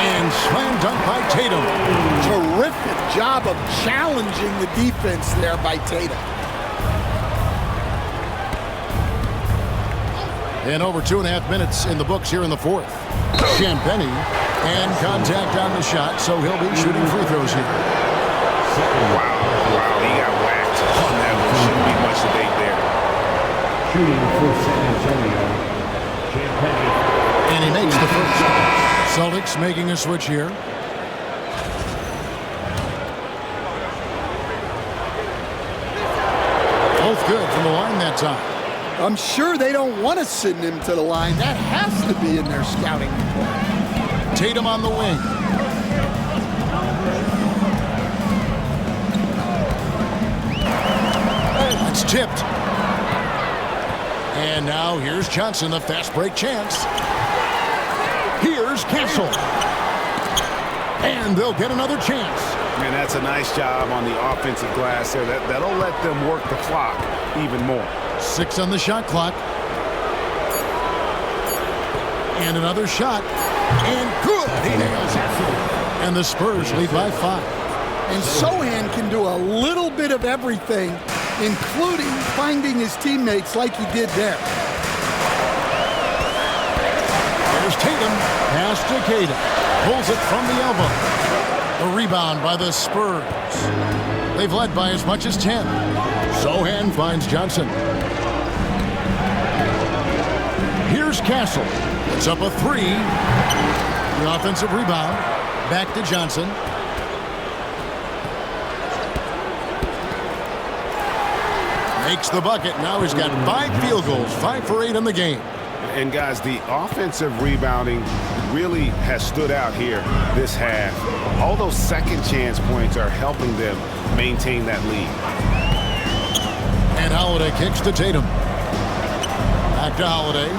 And slam dunk by Tatum. Terrific job of challenging the defense there by Tatum. And over 2.5 minutes in the books here in the fourth. Champagny and contact on the shot, so he'll be shooting free throws here. Wow, he got whacked on that one. Shouldn't be much debate there. Shooting for San Antonio, Champagny. And he makes the first. Celtics making a switch here. Both good from the line that time. I'm sure they don't want to send him to the line. That has to be in their scouting report. Tatum on the wing. It's tipped. And now here's Johnson, the fast break chance. Here's Castle. And they'll get another chance. And that's a nice job on the offensive glass there. That'll let them work the clock even more. 6 on the shot clock. And another shot. And good. He nails it. And the Spurs lead by 5. And Sohan can do a little bit of everything, including finding his teammates like he did there. There's Tatum. Pass to Tatum. Pulls it from the elbow. A rebound by the Spurs. They've led by as much as 10. Sohan finds Johnson. Here's Castle. It's up a 3. The offensive rebound. Back to Johnson. Makes the bucket. Now he's got 5 field goals. 5 for 8 in the game. And guys, the offensive rebounding really has stood out here this half. All those second chance points are helping them maintain that lead. And Holiday kicks to Tatum. Back to Holiday.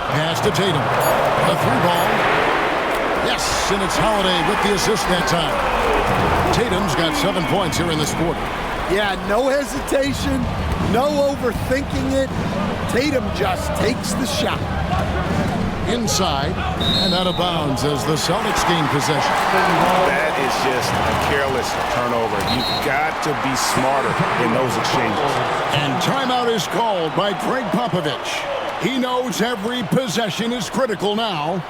Pass to Tatum. A 3-ball. Yes, and it's Holiday with the assist that time. Tatum's got 7 points here in this quarter. Yeah, no hesitation, no overthinking it. Tatum just takes the shot. Inside and out of bounds as the Celtics gain possession. That is just a careless turnover. You've got to be smarter in those exchanges. And timeout is called by Greg Popovich. He knows every possession is critical now.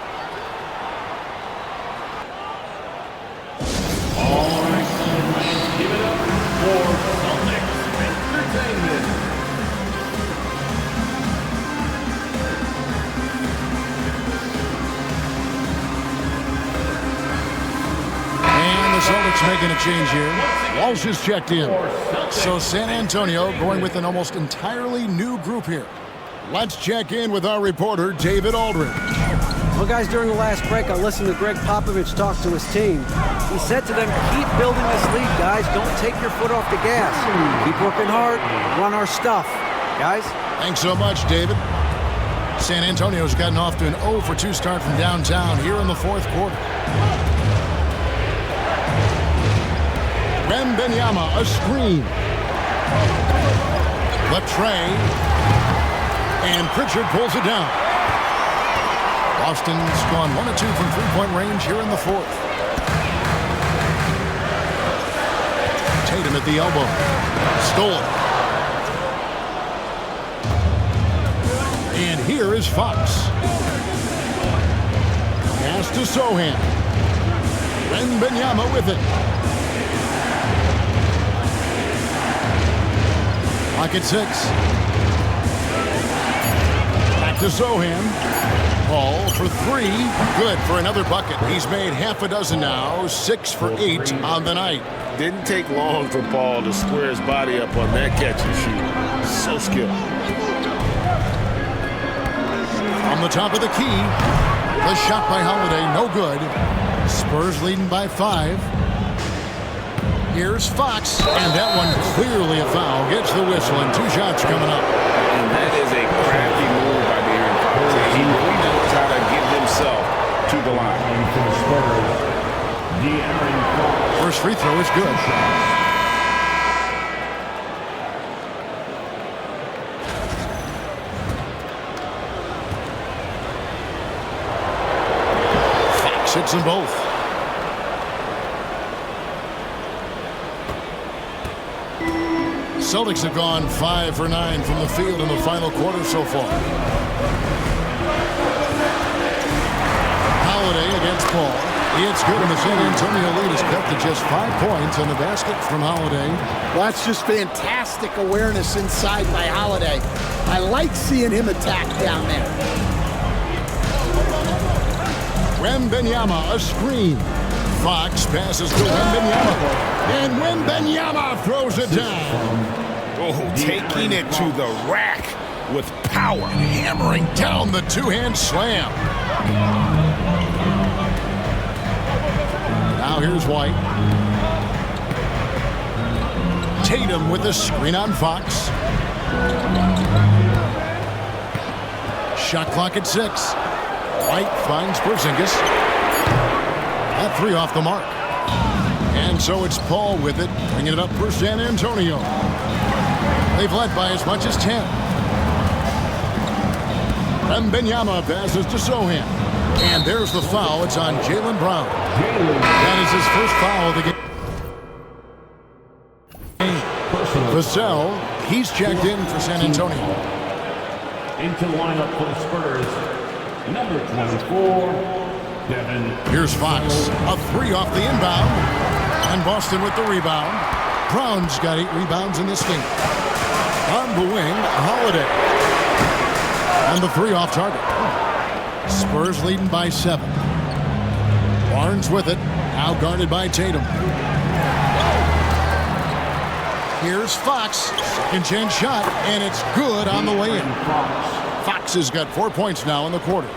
All right, give it up for Celtics Entertainment. And the Celtics making a change here. Walsh is checked in. So San Antonio going with an almost entirely new group here. Let's check in with our reporter, David Aldridge. Well, guys, during the last break, I listened to Greg Popovich talk to his team. He said to them, keep building this lead, guys. Don't take your foot off the gas. Keep working hard. Run our stuff. Guys? Thanks so much, David. San Antonio's gotten off to an 0-for-2 start from downtown here in the fourth quarter. Wembanyama, a screen. The tray. And Pritchard pulls it down. Boston's gone 1 of 2 from three-point range here in the fourth. Tatum at the elbow. Stolen. And here is Fox. Pass to Sohan. Wembanyama with it. Pocket 6. Back to Sohan. Paul for 3. Good for another bucket. He's made half a dozen now. 6 for 8 on the night. Didn't take long for Paul to square his body up on that catch and shoot. So skilled. On the top of the key. The shot by Holiday, no good. Spurs leading by 5. Here's Fox, and that one clearly a foul. Gets the whistle, and 2 shots coming up. And that is a crafty move by De'Aaron Fox. He really knows how to get himself to the line. First free throw is good. Fox hits them both. Celtics have gone 5 for 9 from the field in the final quarter so far. Holiday against Paul. It's good, and the San Antonio lead is cut to just 5 points on the basket from Holiday. Well, that's just fantastic awareness inside by Holiday. I like seeing him attack down there. Wembanyama, a screen. Fox passes to Wembanyama. And Wembanyama throws it down. Oh, taking it to the rack with power. Hammering down the two-hand slam. Now here's White. Tatum with the screen on Fox. Shot clock at 6. White finds Porzingis. That 3 off the mark. And so it's Paul with it, bringing it up for San Antonio. They've led by as much as 10. Wembanyama passes to Sohan. And there's the foul. It's on Jaylen Brown. That is his first foul of the game. Vassell, he's checked in for San Antonio. Into the lineup for the Spurs, number 24, Devin. Here's Fox. A 3 off the inbound. And Boston with the rebound. Brown's got 8 rebounds in this game. On the wing, Holiday. And the 3 off target. Spurs leading by 7. Barnes with it. Now guarded by Tatum. Here's Fox. Second chance shot. And it's good on the way in. Fox has got 4 points now in the quarter.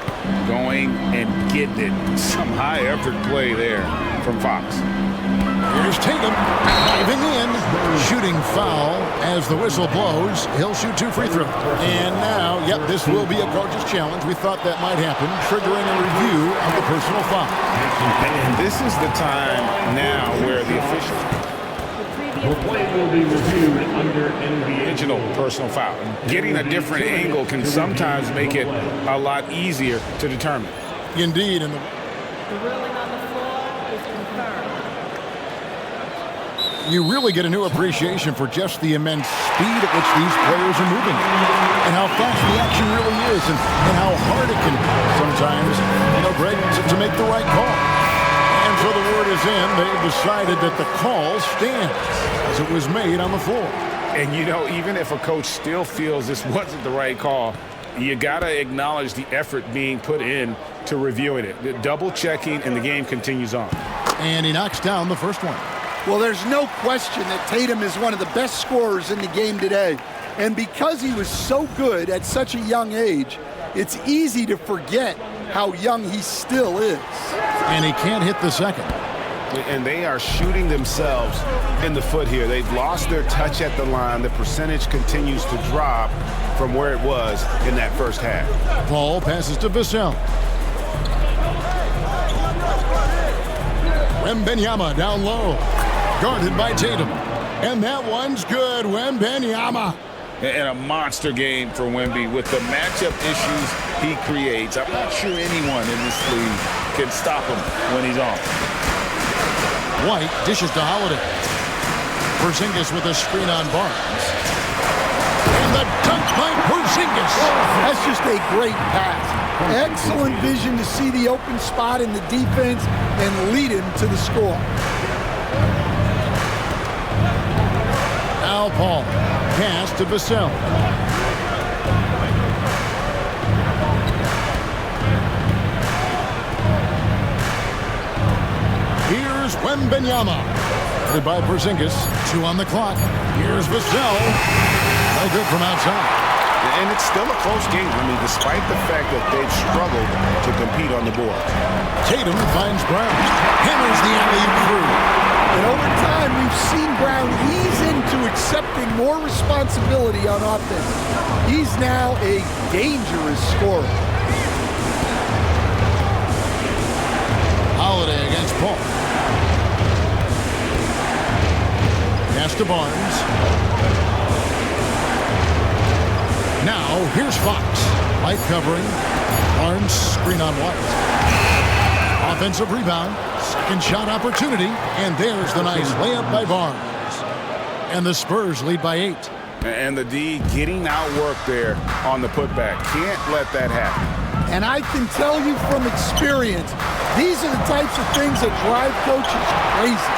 Going and getting it. Some high effort play there from Fox. Here's Tatum diving in, shooting foul as the whistle blows. He'll shoot 2 free throws. And now, yep, this will be a gorgeous challenge. We thought that might happen, triggering a review of the personal foul. And this is the time now where the official The play will be reviewed under NBA. original personal foul. Getting a different angle can sometimes make it a lot easier to determine. Indeed, and The ruling on the floor is confirmed. you really get a new appreciation for just the immense speed at which these players are moving and how fast the action really is and how hard it can sometimes, Greg, to make the right call. And so the word is in. They've decided that the call stands as it was made on the floor. And, even if a coach still feels this wasn't the right call, you got to acknowledge the effort being put in to reviewing it. The double checking, and the game continues on. And he knocks down the first one. Well, there's no question that Tatum is one of the best scorers in the game today. And because he was so good at such a young age, it's easy to forget how young he still is. And he can't hit the second. And they are shooting themselves in the foot here. They've lost their touch at the line. The percentage continues to drop from where it was in that first half. Paul passes to Vassell. Wembanyama down low. Guarded by Tatum. And that one's good. Wembanyama. And a monster game for Wemby with the matchup issues he creates. I'm not sure anyone in this league can stop him when he's on. White dishes to Holiday. Porzingis with a screen on Barnes. And the dunk by Porzingis. That's just a great pass. Excellent vision to see the open spot in the defense and lead him to the score. Now Paul. Pass to Vassell. Here's Wembanyama. Headed by Porzingis. 2 on the clock. Here's Vassell. No good from outside. And it's still a close game. I mean, despite the fact that they've struggled to compete on the board. Tatum finds Brown. Hammers the alley-oop through. And over time, we've seen Brown ease into accepting more responsibility on offense. He's now a dangerous scorer. Holiday against Paul. Pass to Barnes. Now, here's Fox. White covering. Barnes screen on White. Offensive rebound. Second shot opportunity. And there's the nice layup by Barnes. And the Spurs lead by 8. And the D getting outworked there on the putback. Can't let that happen. And I can tell you from experience, these are the types of things that drive coaches crazy.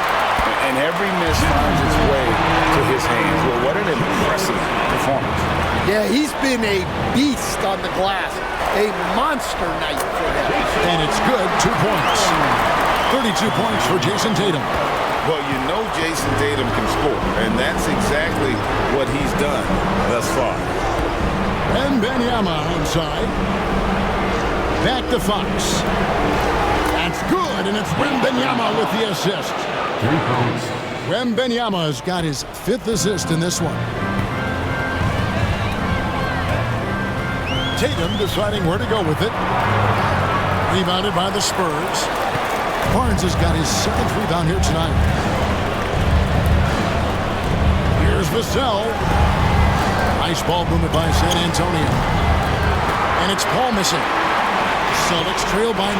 And every miss finds its way to his hands. Well, what an impressive performance. Yeah, he's been a beast on the glass. A monster night for him. And it's good. 2 points. 32 points for Jason Tatum. Well, you know Jason Tatum can score, and that's exactly what he's done thus far. And Wembanyama onside. Back to Fox. That's good, and it's Wembanyama with the assist. 3 points. Wembanyama's got his 5th assist in this one. Tatum deciding where to go with it. Rebounded by the Spurs. Barnes has got his 7th rebound here tonight. Here's Vassell. Nice ball movement by San Antonio. And it's Paul missing. Celtics trail by 9.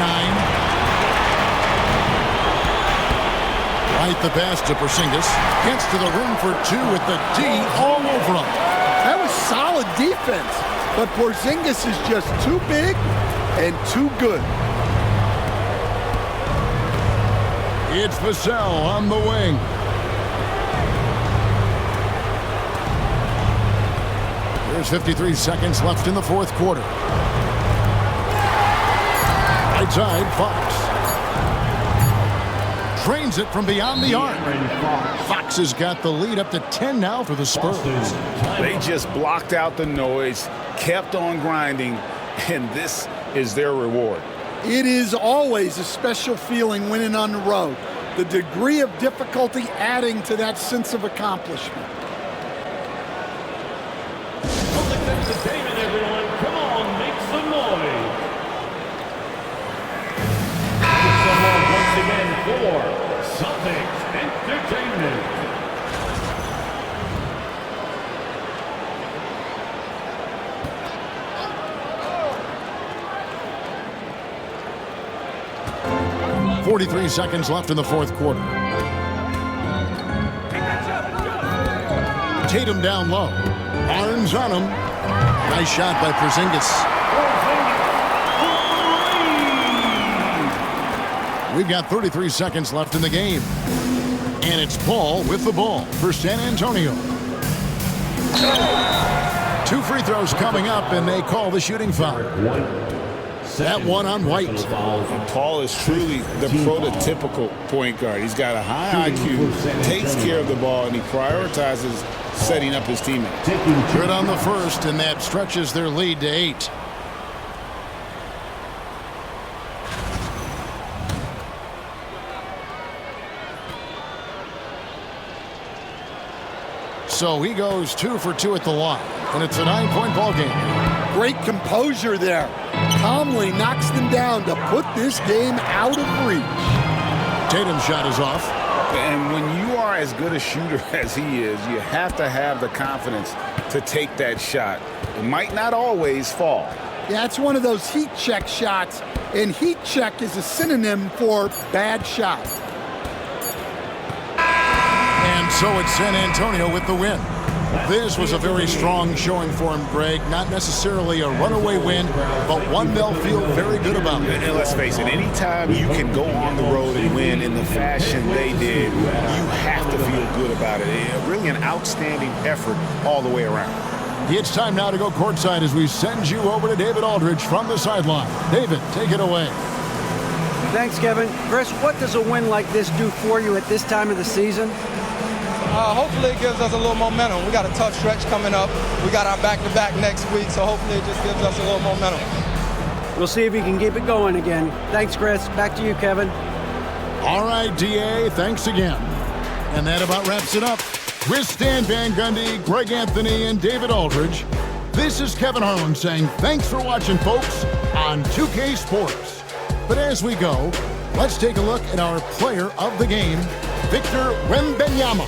Right the pass to Porzingis. Gets to the rim for 2 with the D all over him. That was solid defense. But Porzingis is just too big and too good. It's Vassell on the wing. There's 53 seconds left in the 4th quarter. Right side, Fox. Drains it from beyond the arc. Fox has got the lead up to 10 now for the Spurs. They just blocked out the noise, kept on grinding, and this is their reward. It is always a special feeling winning on the road. The degree of difficulty adding to that sense of accomplishment. Celtics Entertainment, everyone. Come on, make some noise. Make some noise once again for Celtics Entertainment. .43 seconds left in the 4th quarter. Tatum down low. Barnes on him. Nice shot by Porzingis. We've got 33 seconds left in the game. And it's Paul with the ball for San Antonio. 2 free throws coming up, and they call the shooting foul. That one on White. And Paul is truly the prototypical point guard. He's got a high IQ, takes care of the ball, and he prioritizes setting up his teammates. Good on the first, and that stretches their lead to 8. So he goes 2 for 2 at the line, and it's a 9-point ball game. Great composure there. Calmly knocks them down to put this game out of reach. Tatum's shot is off. And when you are as good a shooter as he is, you have to have the confidence to take that shot. It might not always fall. Yeah, it's one of those heat check shots, and heat check is a synonym for bad shot. And so it's San Antonio with the win. This was a very strong showing for him, Greg. Not necessarily a runaway win, but one they'll feel very good about. And let's face it, anytime you can go on the road and win in the fashion they did, you have to feel good about it. Really an outstanding effort all the way around. It's time now to go courtside as we send you over to David Aldridge from the sideline. David, take it away. Thanks, Kevin. Chris, what does a win like this do for you at this time of the season? Hopefully it gives us a little momentum. We got a tough stretch coming up. We got our back-to-back next week, so hopefully it just gives us a little momentum. We'll see if he can keep it going again. Thanks, Chris. Back to you, Kevin. All right, DA, thanks again. And that about wraps it up. With Stan Van Gundy, Greg Anthony, and David Aldridge, this is Kevin Harlan saying thanks for watching, folks, on 2K Sports. But as we go, let's take a look at our player of the game, Victor Wembanyama.